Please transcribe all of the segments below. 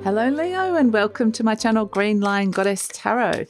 Hello Leo and welcome to my channel GreenLion Goddess Tarot.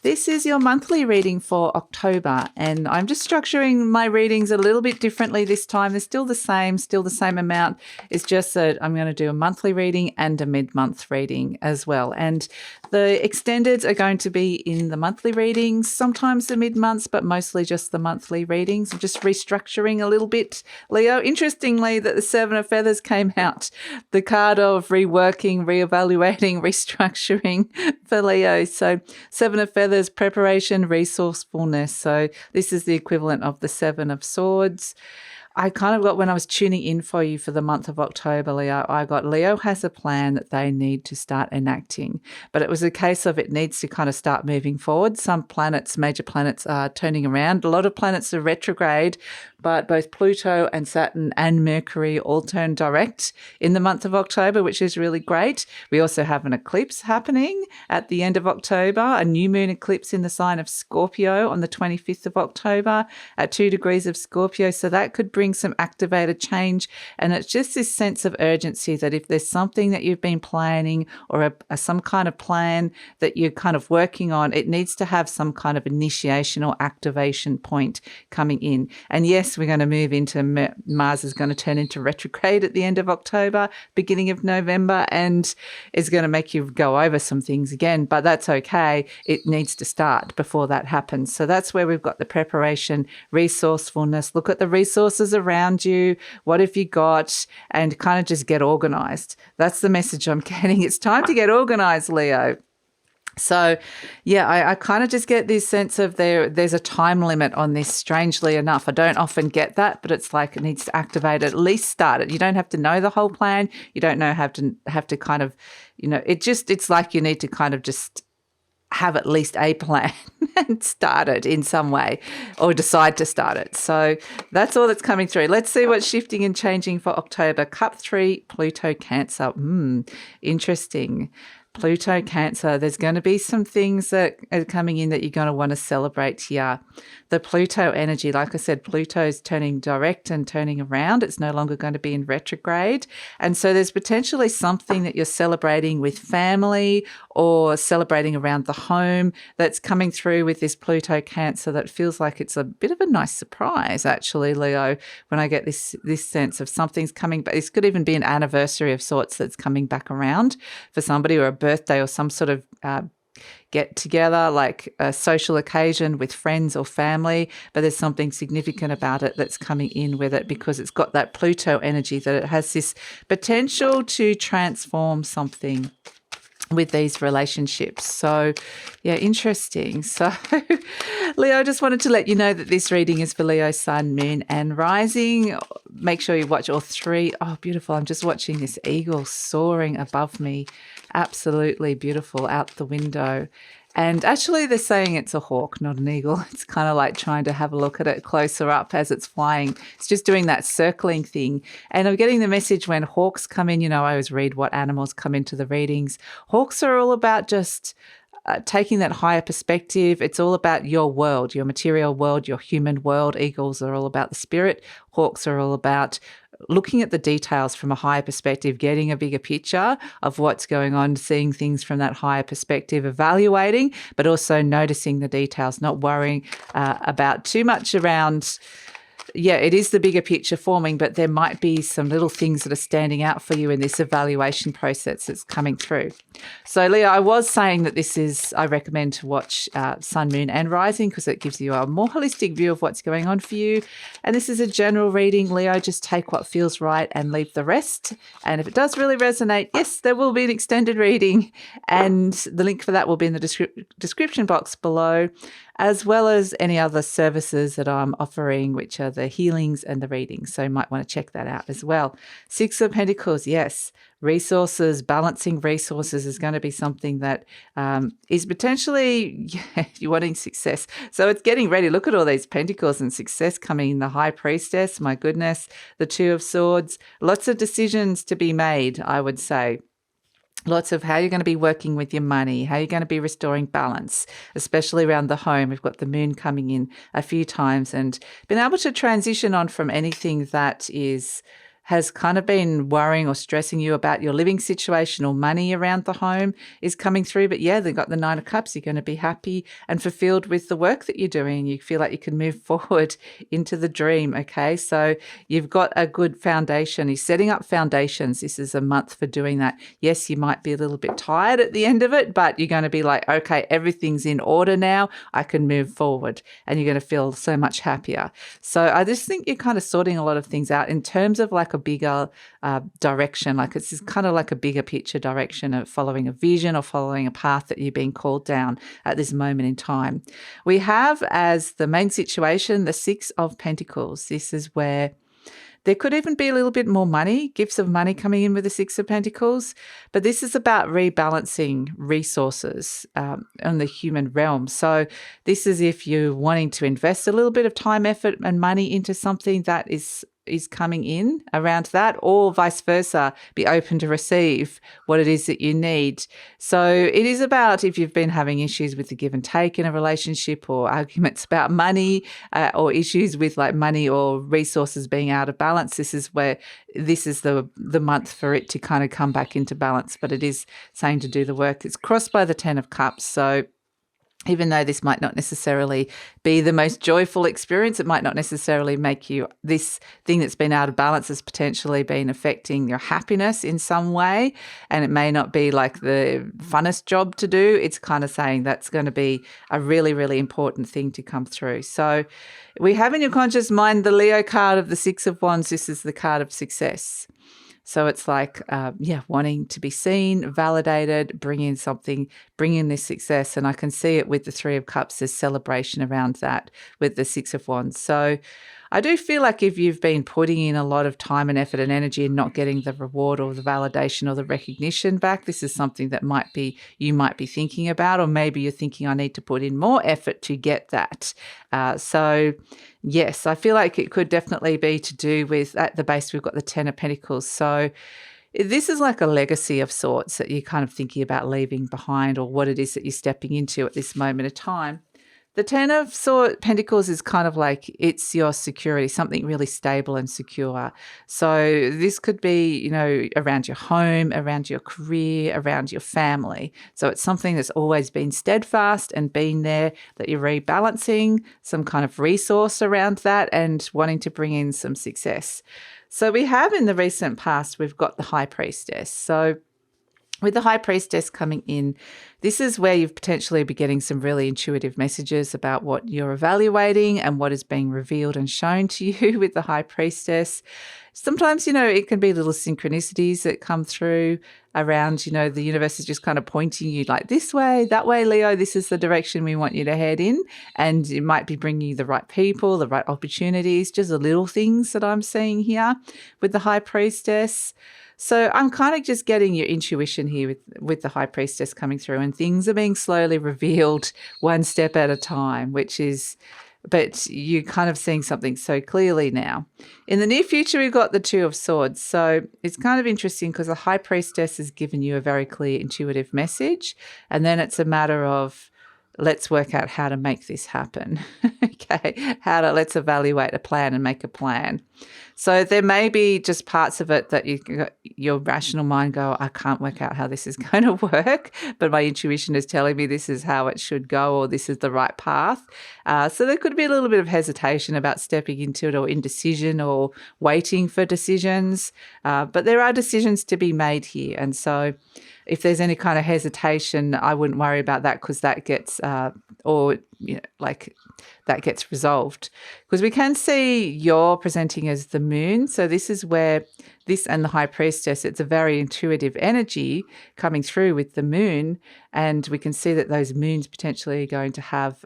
This is your monthly reading for October, and I'm just structuring my readings a little bit differently this time. They're still the same amount. It's just that I'm going to do a monthly reading and a mid-month reading as well. And the extendeds are going to be in the monthly readings, sometimes the mid-months, but mostly just the monthly readings. I'm just restructuring a little bit, Leo. Interestingly, that the Seven of Feathers came out, the card of reworking, reevaluating, restructuring for Leo. So Seven of Feathers, preparation, resourcefulness. So this is the equivalent of the Seven of Swords. I kind of got, when I was tuning in for you for the month of October, Leo, I got Leo has a plan that they need to start enacting. But it was a case of it needs to kind of start moving forward. Some planets, major planets, are turning around. A lot of planets are retrograde, but both Pluto and Saturn and Mercury all turn direct in the month of October, which is really great. We also have an eclipse happening at the end of October, a new moon eclipse in the sign of Scorpio on the 25th of October at 2 degrees of Scorpio. So that could bring some activated change. And it's just this sense of urgency that if there's something that you've been planning or some kind of plan that you're kind of working on, it needs to have some kind of initiation or activation point coming in. And yes, we're going to move into Mars is going to turn into retrograde at the end of October, beginning of November, and is going to make you go over some things again, but that's okay. It needs to start before that happens. So that's where we've got the preparation, resourcefulness. Look at the resources around you. What have you got? And kind of just get organized. That's the message I'm getting. It's time to get organized, Leo. So, yeah, I kind of just get this sense of there's a time limit on this, strangely enough. I don't often get that, but it's like it needs to activate, at least start it. You don't have to know the whole plan. You don't have to kind of, it's like you need to kind of just have at least a plan and start it in some way or decide to start it. So that's all that's coming through. Let's see what's shifting and changing for October. Cup 3, Pluto, Cancer. Interesting. Pluto, Cancer, there's going to be some things that are coming in that you're going to want to celebrate here. The Pluto energy, like I said, Pluto's turning direct and turning around. It's no longer going to be in retrograde. And so there's potentially something that you're celebrating with family or celebrating around the home that's coming through with this Pluto Cancer that feels like it's a bit of a nice surprise, actually, Leo, when I get this sense of something's coming back. This could even be an anniversary of sorts that's coming back around for somebody, or a birthday or some sort of get together, like a social occasion with friends or family, but there's something significant about it that's coming in with it because it's got that Pluto energy, that it has this potential to transform something with these relationships. So, yeah, interesting. So, Leo, I just wanted to let you know that this reading is for Leo, Sun, Moon and Rising. Make sure you watch all three. Oh, beautiful. I'm just watching this eagle soaring above me. Absolutely beautiful out the window. And actually they're saying it's a hawk, not an eagle. It's kind of like trying to have a look at it closer up as it's flying. It's just doing that circling thing. And I'm getting the message when hawks come in, I always read what animals come into the readings. Hawks are all about just taking that higher perspective. It's all about your world, your material world, your human world. Eagles are all about the spirit. Hawks are all about looking at the details from a higher perspective, getting a bigger picture of what's going on, seeing things from that higher perspective, evaluating, but also noticing the details, not worrying about too much around. Yeah, it is the bigger picture forming, but there might be some little things that are standing out for you in this evaluation process that's coming through. So, Leo, I was saying that I recommend to watch Sun, Moon and Rising because it gives you a more holistic view of what's going on for you. And this is a general reading, Leo. Just take what feels right and leave the rest. And if it does really resonate, yes, there will be an extended reading. And the link for that will be in the description box below, as well as any other services that I'm offering, which are the healings and the readings. So you might want to check that out as well. 6 of Pentacles, yes. Resources, balancing resources is going to be something that is potentially, you're wanting success. So it's getting ready. Look at all these pentacles and success coming in. The High Priestess, my goodness. The 2 of Swords. Lots of decisions to be made, I would say. Lots of how you're going to be working with your money, how you're going to be restoring balance, especially around the home. We've got the moon coming in a few times and been able to transition on from anything that is has kind of been worrying or stressing you about your living situation or money around the home is coming through. But yeah, they've got the Nine of Cups. You're going to be happy and fulfilled with the work that you're doing. You feel like you can move forward into the dream. Okay. So you've got a good foundation. You're setting up foundations. This is a month for doing that. Yes, you might be a little bit tired at the end of it, but you're going to be like, okay, everything's in order now. I can move forward, and you're going to feel so much happier. So I just think you're kind of sorting a lot of things out in terms of like a bigger direction. Like it's kind of like a bigger picture direction of following a vision or following a path that you're being called down at this moment in time. We have as the main situation the Six of Pentacles. This is where there could even be a little bit more money, gifts of money coming in with the Six of Pentacles, but this is about rebalancing resources on the human realm. So this is if you're wanting to invest a little bit of time, effort, and money into something that is coming in around that, or vice versa, be open to receive what it is that you need. So it is about if you've been having issues with the give and take in a relationship, or arguments about money, or issues with like money or resources being out of balance. This is the month for it to kind of come back into balance, but it is saying to do the work. It's crossed by the Ten of Cups. So even though this might not necessarily be the most joyful experience, it might not necessarily make you, this thing that's been out of balance has potentially been affecting your happiness in some way, and it may not be like the funnest job to do. It's kind of saying that's going to be a really, really important thing to come through. So we have in your conscious mind the Leo card of the Six of Wands. This is the card of success. So it's like, wanting to be seen, validated, bring in this success. And I can see it with the Three of Cups, there's celebration around that with the Six of Wands. So I do feel like if you've been putting in a lot of time and effort and energy and not getting the reward or the validation or the recognition back, this is something that you might be thinking about, or maybe you're thinking, I need to put in more effort to get that. So yes, I feel like it could definitely be to do with, at the base, we've got the Ten of Pentacles. So this is like a legacy of sorts that you're kind of thinking about leaving behind, or what it is that you're stepping into at this moment of time. The Ten of Pentacles is kind of like, it's your security, something really stable and secure. So this could be, around your home, around your career, around your family. So it's something that's always been steadfast and been there, that you're rebalancing some kind of resource around that and wanting to bring in some success. So we have in the recent past, we've got the High Priestess. So with the High Priestess coming in, this is where you've potentially be getting some really intuitive messages about what you're evaluating and what is being revealed and shown to you with the High Priestess. Sometimes, it can be little synchronicities that come through around, the universe is just kind of pointing you like this way, that way, Leo, this is the direction we want you to head in. And it might be bringing you the right people, the right opportunities, just the little things that I'm seeing here with the High Priestess. So I'm kind of just getting your intuition here with the High Priestess coming through, and things are being slowly revealed one step at a time, but you're kind of seeing something so clearly now. In the near future, we've got the Two of Swords. So it's kind of interesting because the High Priestess has given you a very clear intuitive message, and then it's a matter of, let's work out how to make this happen. Okay, let's evaluate a plan and make a plan. So there may be just parts of it that your rational mind go, I can't work out how this is going to work, but my intuition is telling me this is how it should go, or this is the right path. So there could be a little bit of hesitation about stepping into it, or indecision, or waiting for decisions. But there are decisions to be made here. And so if there's any kind of hesitation, I wouldn't worry about that, because that gets that gets resolved. Because we can see you're presenting as the moon. So this is where this and the High Priestess, it's a very intuitive energy coming through with the moon. And we can see that those moons potentially are going to have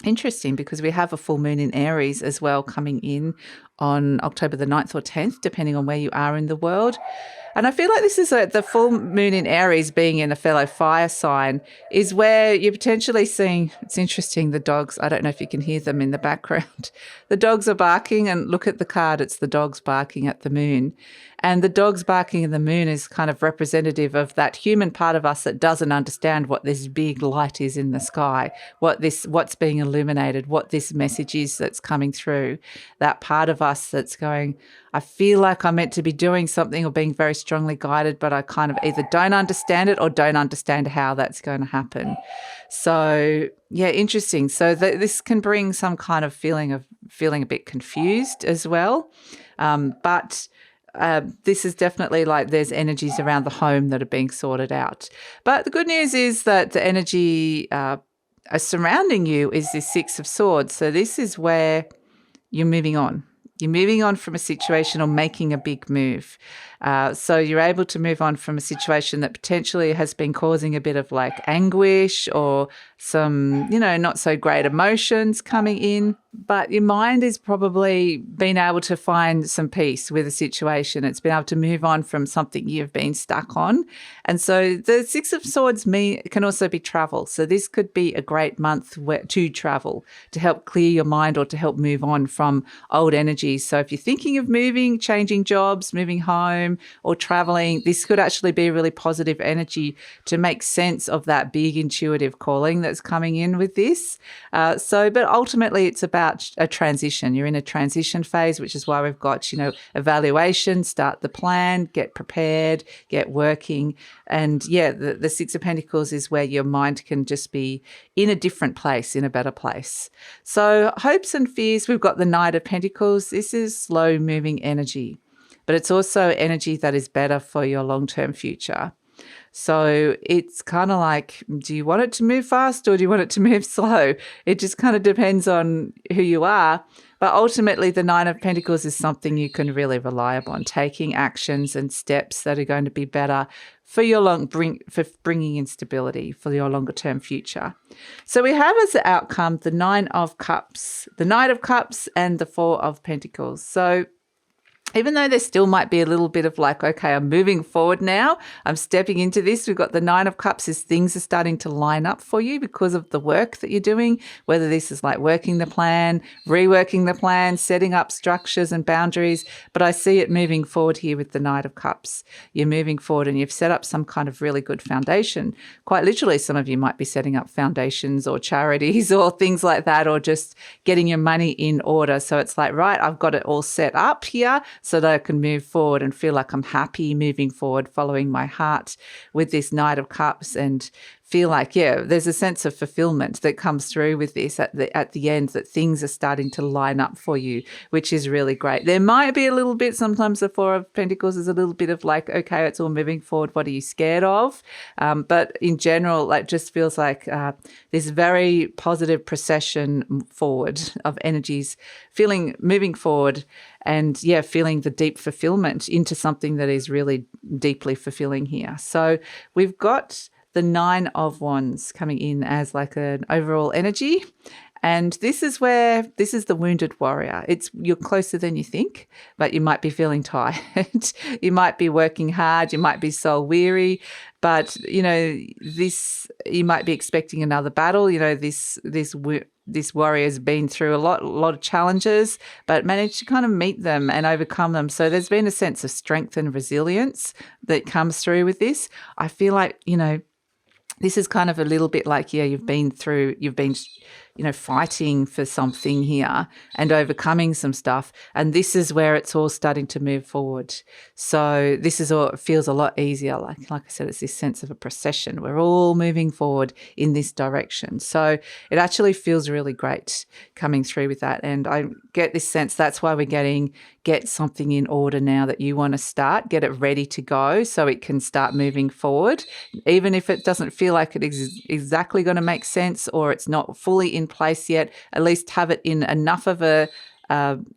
interesting, because we have a full moon in Aries as well coming in on October the 9th or 10th, depending on where you are in the world. And I feel like this is the full moon in Aries being in a fellow fire sign is where you're potentially seeing, it's interesting, the dogs, I don't know if you can hear them in the background. The dogs are barking, and look at the card, it's the dogs barking at the moon. And the dogs barking at the moon is kind of representative of that human part of us that doesn't understand what this big light is in the sky, what's being illuminated, what this message is that's coming through. That part of us that's going, I feel like I'm meant to be doing something or being very strongly guided, but I kind of either don't understand it or don't understand how that's going to happen. So, yeah, interesting. So this can bring some kind of feeling a bit confused as well. But this is definitely like there's energies around the home that are being sorted out. But the good news is that the energy surrounding you is this Six of Swords. So this is where you're moving on. You're moving on from a situation or making a big move. So you're able to move on from a situation that potentially has been causing a bit of like anguish or some, not so great emotions coming in. But your mind is probably been able to find some peace with a situation. It's been able to move on from something you've been stuck on. And so the Six of Swords can also be travel. So this could be a great month to travel, to help clear your mind or to help move on from old energies. So if you're thinking of moving, changing jobs, moving home or traveling, this could actually be a really positive energy to make sense of that big intuitive calling that's coming in with this. But ultimately it's about a transition. You're in a transition phase, which is why we've got, evaluation, start the plan, get prepared, get working. And yeah, the Six of Pentacles is where your mind can just be in a different place, in a better place. So hopes and fears, we've got the Knight of Pentacles. This is slow moving energy, but it's also energy that is better for your long-term future. So it's kind of like, do you want it to move fast or do you want it to move slow? It just kind of depends on who you are. But ultimately, the Nine of Pentacles is something you can really rely upon, taking actions and steps that are going to be better for for bringing in stability for your longer term future. So we have as the outcome the Nine of Cups, the Knight of Cups, and the Four of Pentacles. So even though there still might be a little bit of like, okay, I'm moving forward now, I'm stepping into this. We've got the Nine of Cups as things are starting to line up for you because of the work that you're doing, whether this is like working the plan, reworking the plan, setting up structures and boundaries. But I see it moving forward here with the Knight of Cups. You're moving forward and you've set up some kind of really good foundation. Quite literally, some of you might be setting up foundations or charities or things like that, or just getting your money in order. So it's like, right, I've got it all set up here, so that I can move forward and feel like I'm happy moving forward, following my heart with this Knight of Cups, and feel like, yeah, there's a sense of fulfillment that comes through with this at the end, that things are starting to line up for you, which is really great. There might be a little bit, sometimes the Four of Pentacles is a little bit of like, okay, it's all moving forward. What are you scared of? But in general, like just feels like this very positive procession forward of energies, moving forward and yeah, feeling the deep fulfillment into something that is really deeply fulfilling here. So we've got the Nine of Wands coming in as like an overall energy. And this is the wounded warrior. You're closer than you think, but you might be feeling tired. You might be working hard. You might be soul weary, but you might be expecting another battle. This warrior's been through a lot of challenges, but managed to kind of meet them and overcome them. So there's been a sense of strength and resilience that comes through with this. I feel like, this is kind of a little bit like, yeah, you've been fighting for something here and overcoming some stuff. And this is where it's all starting to move forward. So this is all, it feels a lot easier. Like I said, it's this sense of a procession. We're all moving forward in this direction. So it actually feels really great coming through with that. And I get this sense that's why we're get something in order now that you want to start, get it ready to go so it can start moving forward. Even if it doesn't feel like it is exactly going to make sense or it's not fully in place yet, at least have it in enough of a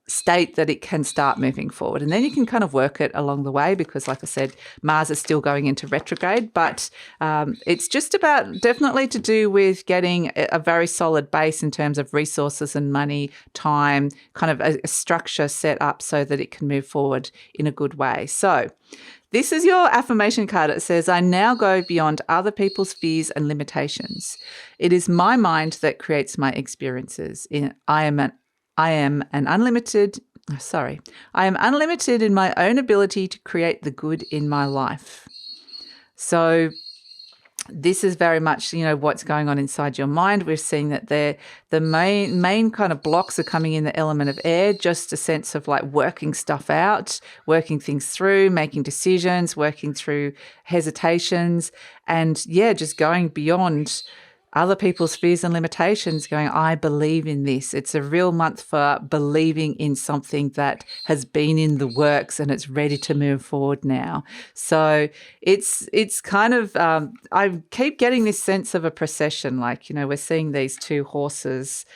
state that it can start moving forward. And then you can kind of work it along the way because, like I said, Mars is still going into retrograde, but it's just about definitely to do with getting a very solid base in terms of resources and money, time, kind of a structure set up so that it can move forward in a good way. So This is your affirmation card. It says, I now go beyond other people's fears and limitations. It is my mind that creates my experiences. I am unlimited in my own ability to create the good in my life. So this is very much, what's going on inside your mind. We're seeing that the main kind of blocks are coming in the element of air, just a sense of like working stuff out, working things through, making decisions, working through hesitations, and just going beyond other people's fears and limitations, going, I believe in this. It's a real month for believing in something that has been in the works and it's ready to move forward now. So it's kind of, I keep getting this sense of a procession, like, we're seeing these two horses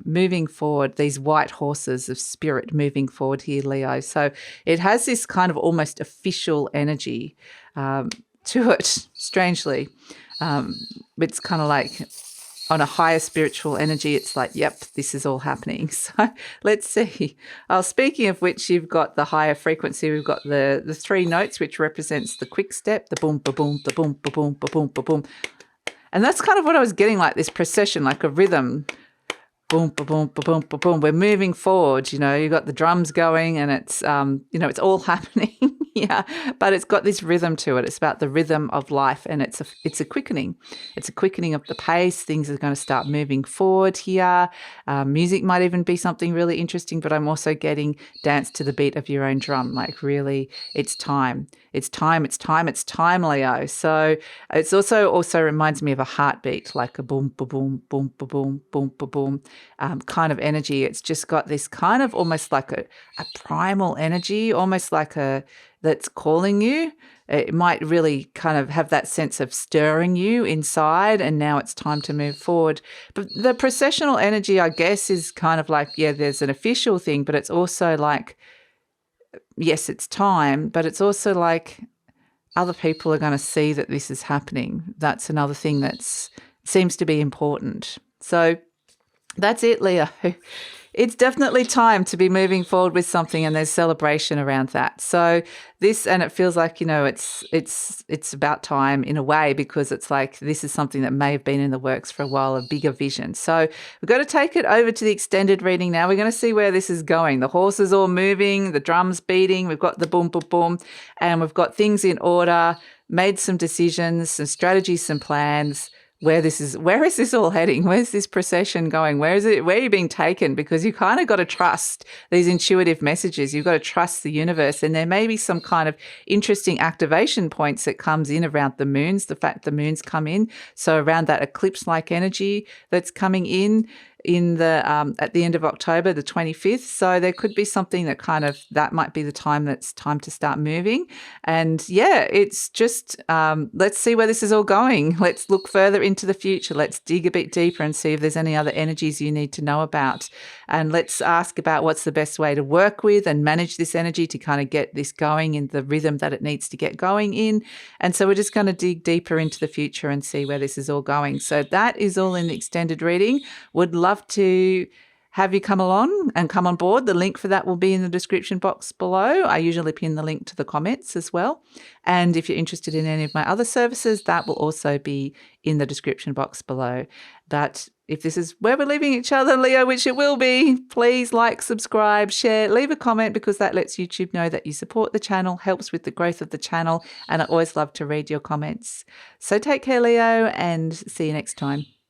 moving forward, these white horses of spirit moving forward here, Leo. So it has this kind of almost official energy to it, strangely. It's kind of like on a higher spiritual energy. It's like, yep, this is all happening. So let's see. Speaking of which, you've got the higher frequency. We've got the 3 notes, which represents the quick step, the boom, ba-boom, the boom, ba-boom, ba-boom, ba-boom. And that's kind of what I was getting, like this procession, like a rhythm. Boom, ba-boom, ba-boom, ba-boom. We're moving forward. You've got the drums going and it's, it's all happening. Yeah, but it's got this rhythm to it. It's about the rhythm of life, and it's a quickening. It's a quickening of the pace. Things are going to start moving forward here. Music might even be something really interesting, but I'm also getting dance to the beat of your own drum. Like really, it's time. It's time, it's time, it's time, Leo. So it's also reminds me of a heartbeat, like a boom, ba-boom, boom, ba-boom, boom, ba-boom kind of energy. It's just got this kind of almost like a primal energy, almost like that's calling you. It might really kind of have that sense of stirring you inside, and now it's time to move forward. But the processional energy, I guess, is kind of like, there's an official thing, but it's also like, yes, it's time, but it's also like other people are going to see that this is happening. That's another thing that seems to be important. So that's it, Leo. It's definitely time to be moving forward with something, and there's celebration around that. So and it feels like, it's about time in a way, because it's like this is something that may have been in the works for a while, a bigger vision. So we've got to take it over to the extended reading now. We're going to see where this is going. The horse is all moving, the drums beating, we've got the boom, boom, boom, and we've got things in order, made some decisions, some strategies, some plans. Where is this all heading? Where's this procession going? Where is it? Where are you being taken? Because you kind of got to trust these intuitive messages. You've got to trust the universe. And there may be some kind of interesting activation points that comes in around the moons, the fact the moons come in. So around that eclipse-like energy that's coming in the at the end of October, the 25th. So there could be something that might be the time that's time to start moving. And it's just let's see where this is all going. Let's look further into the future. Let's dig a bit deeper and see if there's any other energies you need to know about. And let's ask about what's the best way to work with and manage this energy to kind of get this going in the rhythm that it needs to get going in. And so we're just going to dig deeper into the future and see where this is all going. So that is all in the extended reading. Would love to have you come along and come on board. The link for that will be in the description box below. I usually pin the link to the comments as well. And if you're interested in any of my other services, that will also be in the description box below. But if this is where we're leaving each other, Leo, which it will be, please like, subscribe, share, leave a comment, because that lets YouTube know that you support the channel, helps with the growth of the channel, and I always love to read your comments. So take care, Leo, and see you next time.